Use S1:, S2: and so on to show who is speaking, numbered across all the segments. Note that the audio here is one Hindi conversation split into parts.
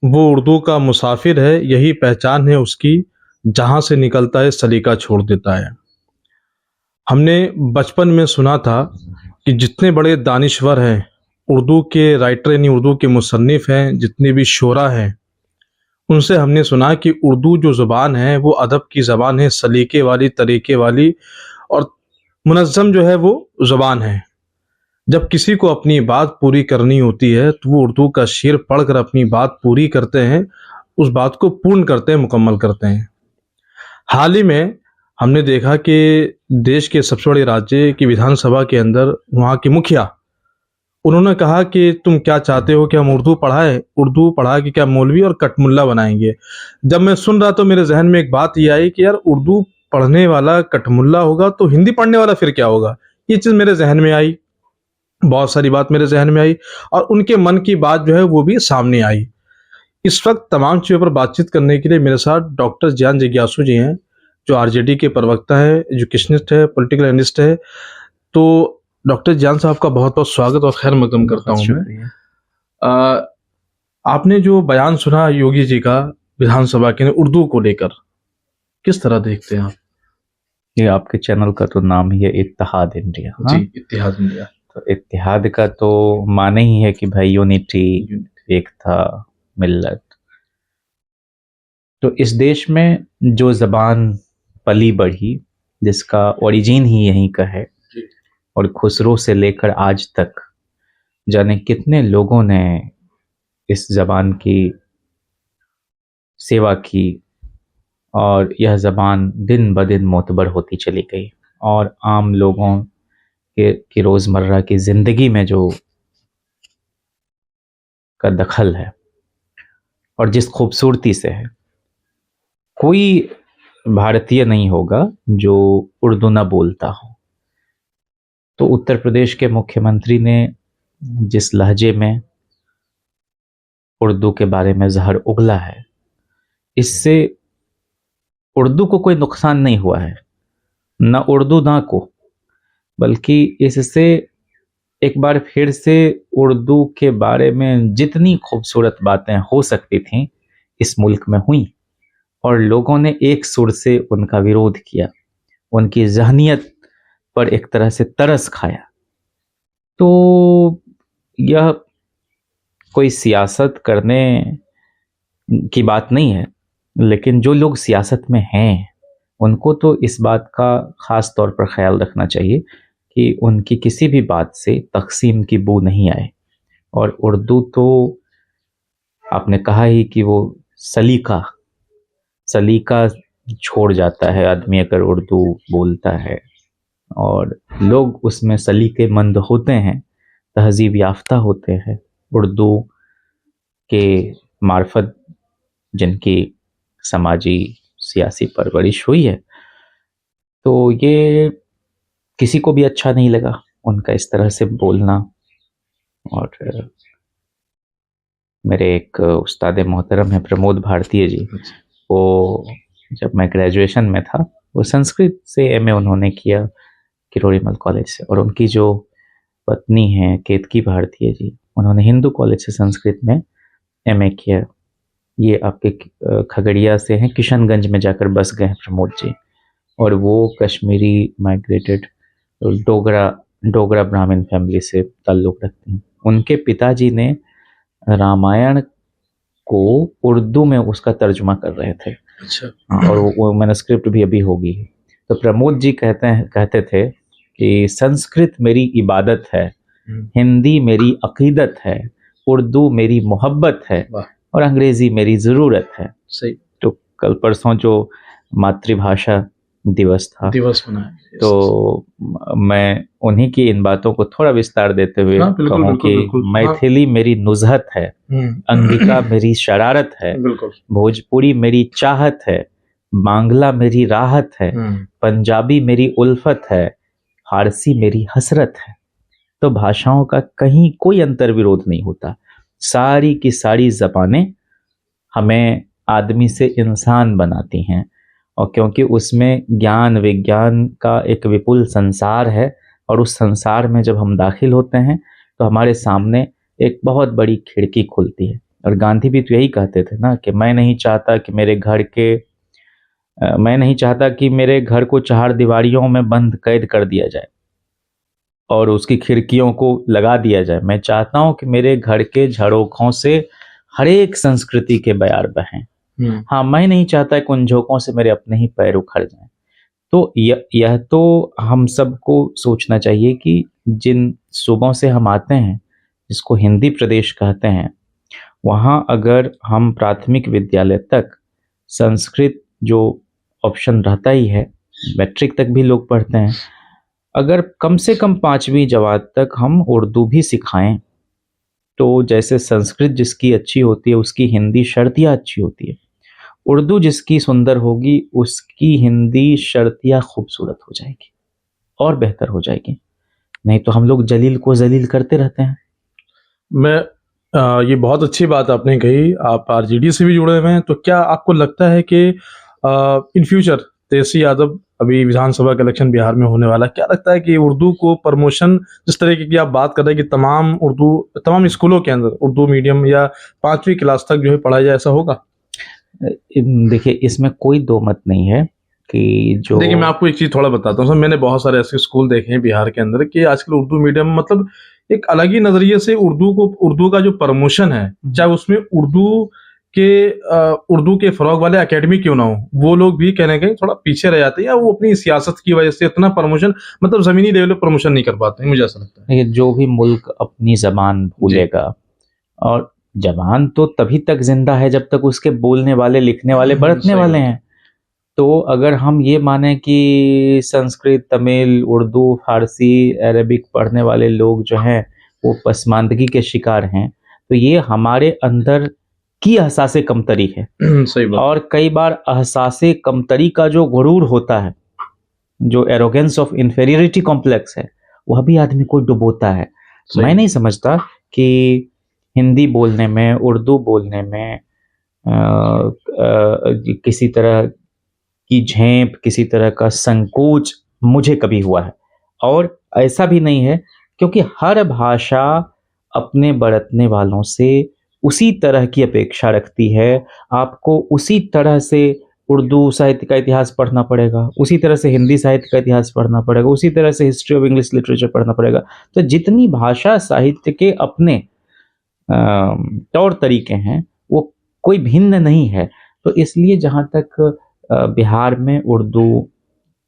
S1: वो उर्दू का मुसाफिर है, यही पहचान है उसकी, जहाँ से निकलता है सलीका छोड़ देता है। हमने बचपन में सुना था कि जितने बड़े दानिश्वर हैं, उर्दू के राइटर यानी उर्दू के मुसन्निफ़ हैं, जितने भी शोरा हैं, उनसे हमने सुना कि उर्दू जो ज़ुबान है वो अदब की ज़बान है, सलीके वाली, तरीके वाली और मुनज़्ज़म जो है वो ज़ुबान है। जब किसी को अपनी बात पूरी करनी होती है तो वो उर्दू का शेर पढ़कर अपनी बात पूरी करते हैं, उस बात को पूर्ण करते हैं, मुकम्मल करते हैं। हाल ही में हमने देखा कि देश के सबसे बड़े राज्य की विधानसभा के अंदर वहाँ के मुखिया, उन्होंने कहा कि तुम क्या चाहते हो कि हम उर्दू पढ़ाएं, उर्दू पढ़ा के क्या मौलवी और कटमुल्ला बनाएंगे। जब मैं सुन रहा तो मेरे जहन में एक बात ये आई कि यार उर्दू पढ़ने वाला कटमुल्ला होगा तो हिंदी पढ़ने वाला फिर क्या होगा। ये चीज़ मेरे जहन में आई, बहुत सारी बात मेरे जहन में आई और उनके मन की बात जो है वो भी सामने आई। इस वक्त तमाम चीज़ों पर बातचीत करने के लिए मेरे साथ डॉक्टर ज्ञान जिज्ञासु जी हैं, जो आरजेडी के प्रवक्ता है, एजुकेशनिस्ट है, पॉलिटिकल एनालिस्ट है। तो डॉक्टर ज्ञान साहब का बहुत बहुत स्वागत और खैर मकदम करता हूँ मैं। अ, आपने जो बयान सुना योगी जी का विधानसभा के उर्दू को लेकर, किस तरह देखते हैं आप?
S2: ये आपके चैनल का तो नाम ही है इत्तेहाद इंडिया।
S1: जी, इत्तेहाद इंडिया।
S2: तो इत्तेहाद का तो माने ही है कि भाई यूनिटी, एकता, मिल्लत। तो इस देश में जो ज़बान पली बढ़ी, जिसका ओरिजिन ही यहीं का है, और खुसरो से लेकर आज तक जाने कितने लोगों ने इस ज़बान की सेवा की, और यह ज़बान दिन ब दिन मोतबर होती चली गई। और आम लोगों की रोज़मर्रा की ज़िंदगी में जो का दखल है और जिस खूबसूरती से है, कोई भारतीय नहीं होगा जो उर्दू ना बोलता हो। तो उत्तर प्रदेश के मुख्यमंत्री ने जिस लहजे में उर्दू के बारे में जहर उगला है, इससे उर्दू को कोई नुकसान नहीं हुआ है, न उर्दू ना को, बल्कि इससे एक बार फिर से उर्दू के बारे में जितनी खूबसूरत बातें हो सकती थीं इस मुल्क में हुई, और लोगों ने एक सुर से उनका विरोध किया, उनकी ज़हनियत पर एक तरह से तरस खाया। तो यह कोई सियासत करने की बात नहीं है, लेकिन जो लोग सियासत में हैं उनको तो इस बात का ख़ास तौर पर ख्याल रखना चाहिए कि उनकी किसी भी बात से तक़सीम की बू नहीं आए। और उर्दू तो आपने कहा ही कि वो सलीका छोड़ जाता है आदमी अगर उर्दू बोलता है, और लोग उसमें सलीकेमंद होते हैं, तहज़ीब याफ्ता होते हैं। उर्दू के मार्फत जिनकी समाजी सियासी परवरिश हुई है, तो ये किसी को भी अच्छा नहीं लगा उनका इस तरह से बोलना। और मेरे एक उस्ताद मोहतरम हैं प्रमोद भारतीय जी, वो जब मैं ग्रेजुएशन में था, वो संस्कृत से एमए उन्होंने किया किरोड़ीमल कॉलेज से, और उनकी जो पत्नी हैं केतकी भारतीय जी, उन्होंने हिंदू कॉलेज से संस्कृत में एमए किया। ये आपके खगड़िया से हैं, किशनगंज में जाकर बस गए हैं प्रमोद जी, और वो कश्मीरी माइग्रेटेड डोगरा ब्राह्मण फैमिली से ताल्लुक़ रखते हैं। उनके पिताजी ने रामायण को उर्दू में उसका तर्जुमा कर रहे थे।
S1: अच्छा।
S2: और वो मैन्युस्क्रिप्ट भी अभी होगी। तो प्रमोद जी कहते थे कि संस्कृत मेरी इबादत है, हिंदी मेरी अकीदत है, उर्दू मेरी मोहब्बत है, और अंग्रेज़ी मेरी ज़रूरत है।
S1: सही।
S2: तो कल परसों जो मातृभाषा दिवस था,
S1: दिवस मनाया,
S2: तो मैं उन्हीं की इन बातों को थोड़ा विस्तार देते हुए कहूँ कि मैथिली मेरी नुज़हत है, अंगिका मेरी शरारत है, भोजपुरी मेरी चाहत है, बांग्ला मेरी राहत है, पंजाबी मेरी उल्फत है, फारसी मेरी हसरत है। तो भाषाओं का कहीं कोई अंतर विरोध नहीं होता। सारी की सारी ज़बानें हमें आदमी से इंसान बनाती हैं, और क्योंकि उसमें ज्ञान विज्ञान का एक विपुल संसार है, और उस संसार में जब हम दाखिल होते हैं तो हमारे सामने एक बहुत बड़ी खिड़की खुलती है, और गांधी भी तो यही कहते थे ना कि मैं नहीं चाहता कि मेरे घर को चार दीवारियों में बंद कैद कर दिया जाए और उसकी खिड़कियों को लगा दिया जाए। मैं चाहता हूं कि मेरे घर के झरोखों से हर एक संस्कृति के बयार बहें। हाँ, मैं नहीं चाहता कि उन झोंकों से मेरे अपने ही पैर उखड़ जाएं। तो यह तो हम सबको सोचना चाहिए कि जिन सूबों से हम आते हैं, जिसको हिंदी प्रदेश कहते हैं, वहाँ अगर हम प्राथमिक विद्यालय तक संस्कृत जो ऑप्शन रहता ही है, मैट्रिक तक भी लोग पढ़ते हैं, अगर कम से कम 5वीं जमात तक हम उर्दू भी सिखाएं, तो जैसे संस्कृत जिसकी अच्छी होती है उसकी हिंदी शर्तिया अच्छी होती है, उर्दू जिसकी सुंदर होगी उसकी हिंदी शर्तिया खूबसूरत हो जाएगी और बेहतर हो जाएगी। नहीं तो हम लोग जलील को जलील करते रहते हैं।
S1: ये बहुत अच्छी बात आपने कही। आप आरजेडी से भी जुड़े हुए हैं, तो क्या आपको लगता है कि इन फ्यूचर तेजस्वी यादव, अभी विधानसभा का इलेक्शन बिहार में होने वाला, क्या लगता है कि उर्दू को प्रमोशन, जिस तरीके की आप बात कर रहे हैं कि तमाम स्कूलों के अंदर उर्दू मीडियम या 5वीं क्लास तक जो है पढ़ाया जाए, ऐसा होगा?
S2: देखिए, इसमें कोई दो मत नहीं है कि जो,
S1: देखिए मैं आपको एक चीज थोड़ा बताता हूँ सर, मैंने बहुत सारे ऐसे स्कूल देखे हैं बिहार के अंदर कि आजकल उर्दू मीडियम मतलब एक अलग ही नजरिए से उर्दू का जो प्रमोशन है, चाहे उसमें उर्दू के फरोग वाले एकेडमी क्यों ना हो, वो लोग भी कहने के थोड़ा पीछे रह जाते हैं, या वो अपनी सियासत की वजह से इतना प्रमोशन, मतलब जमीनी लेवल पर प्रमोशन नहीं कर पाते हैं, मुझे ऐसा लगता है।
S2: जो भी मुल्क अपनी जबान भूलेगा, और जबान तो तभी तक जिंदा है जब तक उसके बोलने वाले, लिखने वाले, बरतने वाले हैं। तो अगर हम ये माने कि संस्कृत, तमिल, उर्दू, फारसी, अरबिक पढ़ने वाले लोग जो हैं वो पसमानदगी के शिकार हैं, तो ये हमारे अंदर की एहसास कमतरी है।
S1: सही बात।
S2: और कई बार एहसास कमतरी का जो गुरूर होता है, जो एरोगेंस ऑफ इंफेरियरिटी कॉम्प्लेक्स है, वह भी आदमी को डुबोता है। मैं नहीं समझता कि हिंदी बोलने में, उर्दू बोलने में किसी तरह की झेप, किसी तरह का संकोच मुझे कभी हुआ है, और ऐसा भी नहीं है, क्योंकि हर भाषा अपने बरतने वालों से उसी तरह की अपेक्षा रखती है। आपको उसी तरह से उर्दू साहित्य का इतिहास पढ़ना पड़ेगा, उसी तरह से हिंदी साहित्य का इतिहास पढ़ना पड़ेगा, उसी तरह से हिस्ट्री ऑफ इंग्लिश लिटरेचर पढ़ना पड़ेगा। तो जितनी भाषा साहित्य के अपने तौर तरीके हैं, वो कोई भिन्न नहीं है। तो इसलिए जहाँ तक बिहार में उर्दू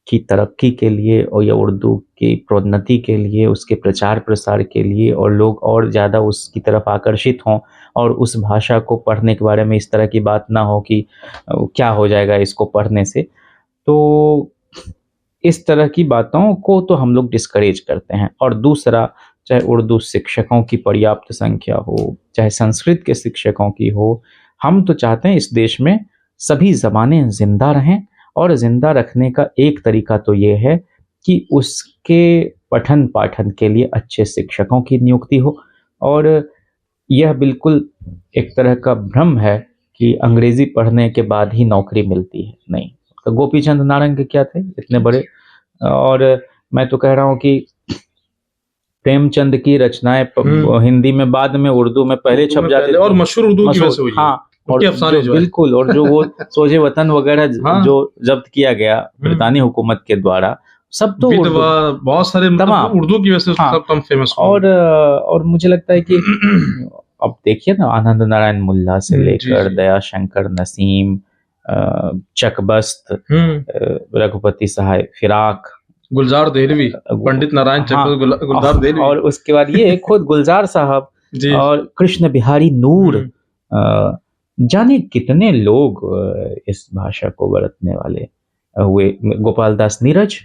S2: की तरक्की के लिए और या उर्दू की प्रोन्नति के लिए, उसके प्रचार प्रसार के लिए, और लोग और ज़्यादा उसकी तरफ आकर्षित हों, और उस भाषा को पढ़ने के बारे में इस तरह की बात ना हो कि क्या हो जाएगा इसको पढ़ने से, तो इस तरह की बातों को तो हम लोग डिस्करेज करते हैं। और दूसरा, चाहे उर्दू शिक्षकों की पर्याप्त संख्या हो, चाहे संस्कृत के शिक्षकों की हो, हम तो चाहते हैं इस देश में सभी ज़बानें जिंदा रहें, और जिंदा रखने का एक तरीका तो ये है कि उसके पठन पाठन के लिए अच्छे शिक्षकों की नियुक्ति हो। और यह बिल्कुल एक तरह का भ्रम है कि अंग्रेजी पढ़ने के बाद ही नौकरी मिलती है, नहीं। तो गोपी चंद नारंग क्या थे, इतने बड़े, और मैं तो कह रहा हूँ कि प्रेमचंद की रचनाएं हिंदी में बाद में उर्दू में पहले छप जाती थी,
S1: और मशहूर उर्दू की वजह से हुई।
S2: हाँ, और जो बिल्कुल, और जो वो सोजे वतन वगैरह हाँ, जो जब्त किया गया ब्रितानी हुकूमत के द्वारा, सब तो
S1: बहुत सारे तमाम उर्दू की वजह से सब कम फेमस।
S2: और मुझे लगता है कि अब देखिए ना, आनंद नारायण मुल्ला से लेकर दयाशंकर नसीम, चकबस्त, रघुपति सहाय फिराक,
S1: गुलजार देहलवी, पंडित नारायण चकबस्त, गुलजार देहलवी,
S2: और उसके बाद ये खुद गुलजार साहब और कृष्ण बिहारी नूर, जाने कितने लोग इस भाषा को बरतने वाले हुए, गोपाल दास नीरज,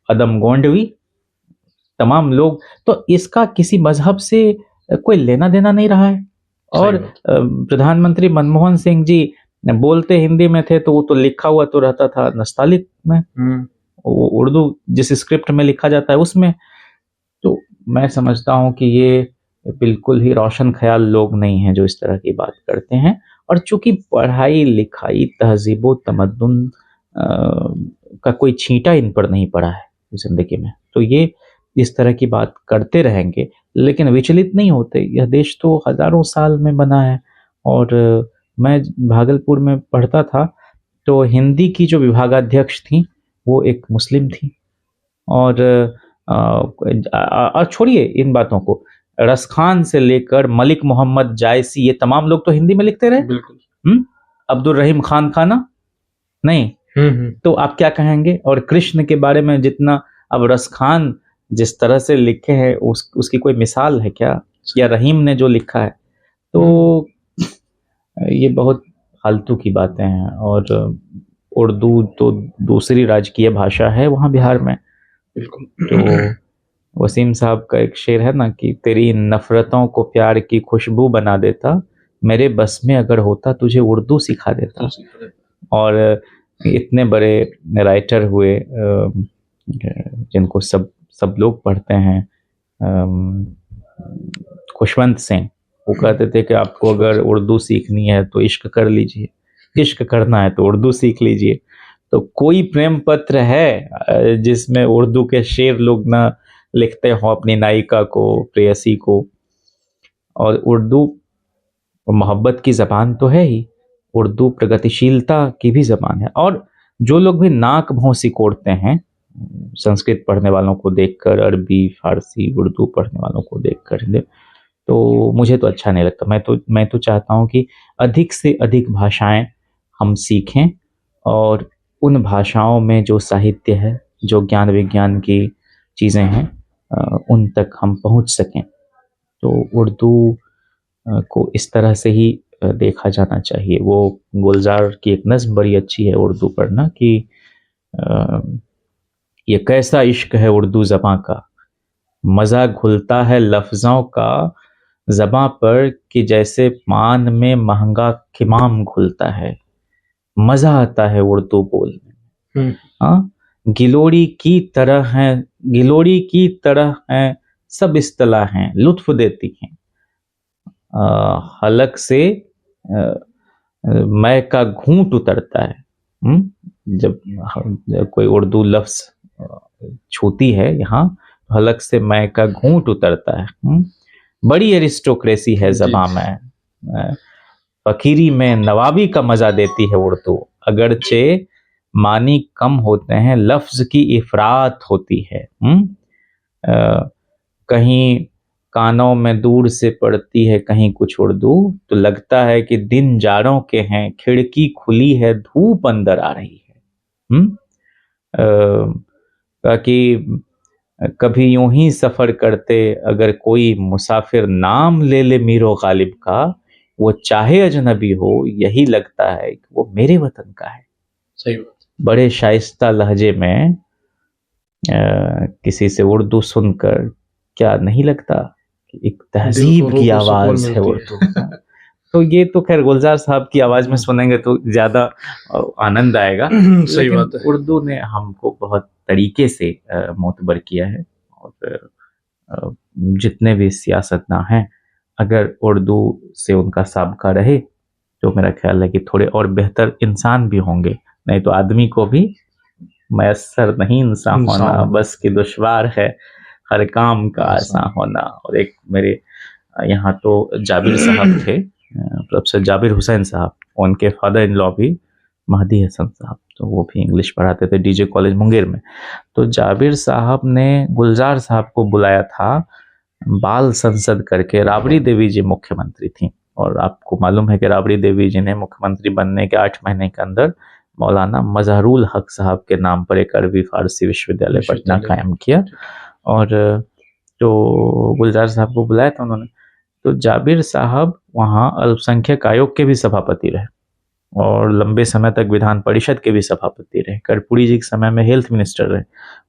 S2: अदम गोंडवी, तमाम लोग। तो इसका किसी मजहब से कोई लेना देना नहीं रहा है। और प्रधानमंत्री मनमोहन सिंह जी बोलते हिंदी में थे, तो वो तो लिखा हुआ तो रहता था नस्तालिक में, उर्दू जिस स्क्रिप्ट में लिखा जाता है उसमें। तो मैं समझता हूँ कि ये बिल्कुल ही रोशन ख्याल लोग नहीं हैं जो इस तरह की बात करते हैं। और चूंकि पढ़ाई लिखाई, तहजीब व तमद्दुन का कोई छींटा इन पर नहीं पड़ा है जिंदगी में, तो ये इस तरह की बात करते रहेंगे, लेकिन विचलित नहीं होते। यह देश तो हजारों साल में बना है। और मैं भागलपुर में पढ़ता था, तो हिंदी की जो विभागाध्यक्ष थी वो एक मुस्लिम थी। और छोड़िए इन बातों को, रसखान से लेकर मलिक मोहम्मद जायसी, ये तमाम लोग तो हिंदी में लिखते रहे।
S1: बिल्कुल।
S2: अब्दुल रहीम खान खाना नहीं। तो आप क्या कहेंगे? और कृष्ण के बारे में जितना अब रसखान जिस तरह से लिखे हैं, उसकी कोई मिसाल है क्या? या रहीम ने जो लिखा है? तो ये बहुत फालतू की बातें हैं। और उर्दू तो दूसरी राजकीय भाषा है वहाँ बिहार में।
S1: बिल्कुल।
S2: तो वसीम साहब का एक शेर है ना कि तेरी नफरतों को प्यार की खुशबू बना देता, मेरे बस में अगर होता तुझे उर्दू सिखा देता। और इतने बड़े राइटर हुए जिनको सब लोग पढ़ते हैं, खुशवंत सिंह, वो कहते थे कि आपको अगर उर्दू सीखनी है तो इश्क कर लीजिए, इश्क करना है तो उर्दू सीख लीजिए। तो कोई प्रेम पत्र है जिसमें उर्दू के शेर लोग ना लिखते हो अपनी नायिका को, प्रेयसी को? और उर्दू मोहब्बत की ज़बान तो है ही, उर्दू प्रगतिशीलता की भी ज़बान है। और जो लोग भी नाक भौं सिकोड़ते हैं संस्कृत पढ़ने वालों को देखकर, अरबी, फारसी, उर्दू पढ़ने वालों को देखकर, तो मुझे तो अच्छा नहीं लगता। मैं तो चाहता हूँ कि अधिक से अधिक भाषाएं हम सीखें, और उन भाषाओं में जो साहित्य है, जो ज्ञान विज्ञान की चीज़ें हैं, उन तक हम पहुँच सकें। तो उर्दू को इस तरह से ही देखा जाना चाहिए। वो गुलजार की एक नज़्म बड़ी अच्छी है उर्दू पढ़ना कि ये कैसा इश्क है उर्दू ज़बां का, मज़ा घुलता है लफ्ज़ों का ज़बां पर कि जैसे पान में महंगा खिमाम घुलता है। मज़ा आता है उर्दू बोलने में। हाँ, गिलोरी की तरह हैं सब इस्तिलाह हैं, लुत्फ देती हैं। हलक से मैं का घूंट उतरता है। जब कोई उर्दू लफ्ज छूती है यहाँ, हलक से मैं का घूंट उतरता है। बड़ी एरिस्टोक्रेसी है ज़बां में, फकीरी में नवाबी का मजा देती है उर्दू। अगरचे मानी कम होते हैं, लफ्ज की इफरात होती है। कहीं कानों में दूर से पड़ती है कहीं कुछ उर्दू, तो लगता है कि दिन जाड़ों के हैं, खिड़की खुली है धूप अंदर आ रही है। ताकि कभी यूं ही सफर करते अगर कोई मुसाफिर नाम ले ले मीरो गालिब का, वो चाहे अजनबी हो यही लगता है कि वो मेरे वतन का है।
S1: सही बात।
S2: बड़े शाइस्ता लहजे में किसी से उर्दू सुनकर क्या नहीं लगता कि एक तहजीब की आवाज है उर्दू। तो ये तो खैर गुलजार साहब की आवाज में सुनेंगे तो ज्यादा आनंद आएगा।
S1: सही बात है।
S2: उर्दू ने हमको बहुत तरीके से मोतबर किया है। और जितने भी सियासतदान हैं, अगर उर्दू से उनका साबका रहे तो मेरा ख्याल है कि थोड़े और बेहतर इंसान भी होंगे। नहीं तो आदमी को भी मैसर नहीं इंसान होना, बस कि दुश्वार है हर काम का आसान होना। और एक मेरे यहाँ तो जाबिर साहब थे, प्रोफेसर जाबिर हुसैन साहब, उनके फादर इन लॉ भी महदी हसन साहब, तो वो भी इंग्लिश पढ़ाते थे डीजे कॉलेज मुंगेर में। तो जाबिर साहब ने गुलजार साहब को बुलाया था बाल संसद करके। राबड़ी देवी जी मुख्यमंत्री थी, और आपको मालूम है कि राबड़ी देवी जी ने मुख्यमंत्री बनने के 8 महीने के अंदर मौलाना मजहरुल हक साहब के नाम पर एक अरबी फारसी विश्वविद्यालय पटना कायम किया। और तो गुलजार साहब को बुलाया था उन्होंने। तो जाबिर साहब वहाँ अल्पसंख्यक आयोग के भी सभापति रहे, और लंबे समय तक विधान परिषद के भी सभापति रहे। कर्पूरी जी के समय में हेल्थ मिनिस्टर रहे।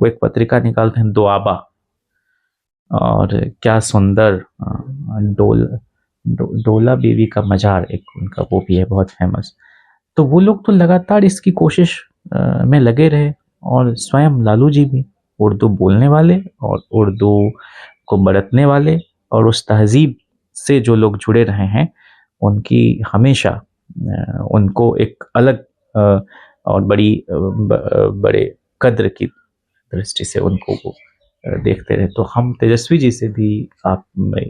S2: वो एक पत्रिका निकालते हैं दुआबा, और क्या सुंदर डोला बीवी का मजार एक उनका वो भी है बहुत फेमस। तो वो लोग तो लगातार इसकी कोशिश में लगे रहे। और स्वयं लालू जी भी उर्दू बोलने वाले और उर्दू को बरतने वाले, और उस तहजीब से जो लोग जुड़े रहे हैं, उनकी हमेशा उनको एक अलग और बड़े कद्र की दृष्टि से उनको वो देखते रहे। तो हम तेजस्वी जी से भी आप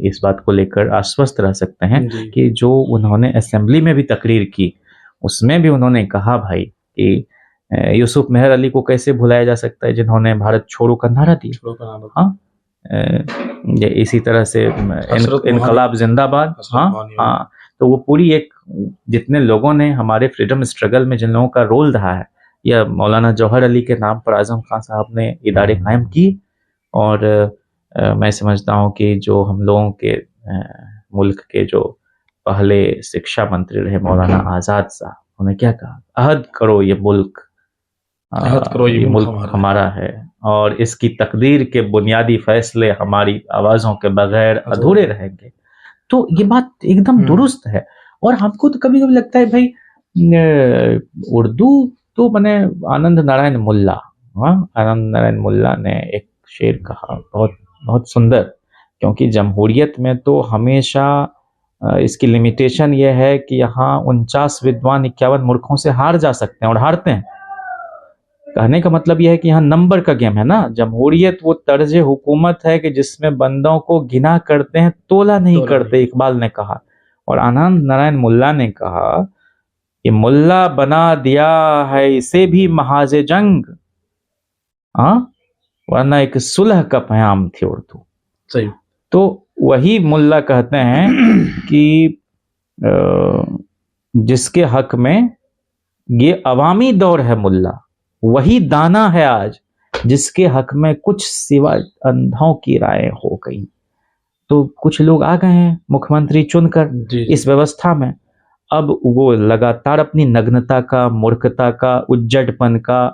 S2: इस बात को लेकर आश्वस्त रह सकते हैं
S1: जी।
S2: कि जो उन्होंने असेंबली में भी तकरीर की उसमें भी उन्होंने कहा भाई कि यूसुफ मेहर अली को कैसे भुलाया जा सकता है जिन्होंने भारत छोड़ो का नारा दिया। हाँ, ये इसी तरह से इनकलाब जिंदाबाद। हाँ हाँ, तो वो पूरी एक, जितने लोगों ने हमारे फ्रीडम स्ट्रगल में जिन लोगों का रोल रहा है, या मौलाना जौहर अली के नाम पर आजम खान साहब ने इदारे कायम की, और मैं समझता हूँ कि जो हम लोगों के मुल्क के जो पहले शिक्षा मंत्री रहे मौलाना आज़ाद साहब, उन्होंने क्या कहा, अहद करो ये मुल्क, ये मुल्क हमारा है और इसकी तकदीर के बुनियादी फैसले हमारी आवाज़ों के बगैर अधूरे रहेंगे। तो ये बात एकदम दुरुस्त है। और हमको तो कभी कभी लगता है भाई उर्दू तो मैंने आनंद नारायण मुल्ला, आनंद नारायण मुल्ला ने एक शेर कहा बहुत बहुत सुंदर, क्योंकि जमहूरियत में तो हमेशा इसकी लिमिटेशन ये है कि यहाँ 49 विद्वान 51 मूर्खों से हार जा सकते हैं और हारते हैं। कहने का मतलब यह है कि यहाँ नंबर का गेम है ना। जमहूरियत वो तर्ज हुकूमत है कि जिसमें बंदों को गिना करते हैं, तोला नहीं करते, इकबाल ने कहा। और आनंद नारायण मुल्ला ने कहा कि मुल्ला बना दिया है इसे भी महाजे जंग, वरना एक सुलह का पयाम थी उर्दू।
S1: सही।
S2: तो वही मुल्ला कहते हैं कि जिसके हक में ये अवामी दौर है मुल्ला, वही दाना है आज जिसके हक में कुछ सिवा अंधों की राय हो गई। तो कुछ लोग आ गए हैं मुख्यमंत्री चुनकर इस व्यवस्था में, अब वो लगातार अपनी नग्नता का, मूर्खता का, उज्जडपन का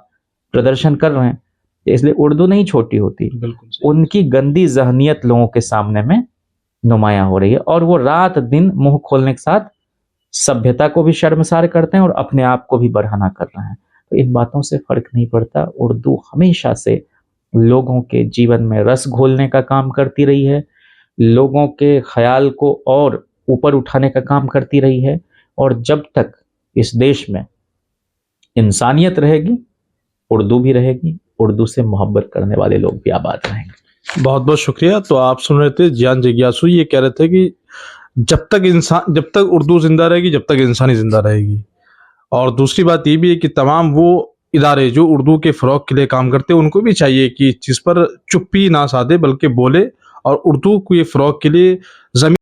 S2: प्रदर्शन कर रहे हैं। इसलिए उर्दू नहीं छोटी होती, उनकी गंदी जहनियत लोगों के सामने में नुमायां हो रही है, और वो रात दिन मुंह खोलने के साथ सभ्यता को भी शर्मसार करते हैं और अपने आप को भी बढ़ाना कर रहे हैं। तो इन बातों से फर्क नहीं पड़ता। उर्दू हमेशा से लोगों के जीवन में रस घोलने का काम करती रही है, लोगों के ख्याल को और ऊपर उठाने का काम करती रही है, और जब तक इस देश में इंसानियत रहेगी उर्दू भी रहेगी, उर्दू से मोहब्बत करने वाले लोग भी आबाद रहेंगे।
S1: बहुत बहुत शुक्रिया। तो आप सुन रहे थे जियान जिज्ञासु, ये कह रहे थे कि जब तक उर्दू जिंदा रहेगी, जब तक इंसानी जिंदा रहेगी। और दूसरी बात ये भी है कि तमाम वो इदारे जो उर्दू के फ़रोग के लिए काम करते हैं, उनको भी चाहिए कि इस चीज़ पर चुप्पी ना साधे बल्कि बोले और उर्दू को ये फ़रोग के लिए ज़मीन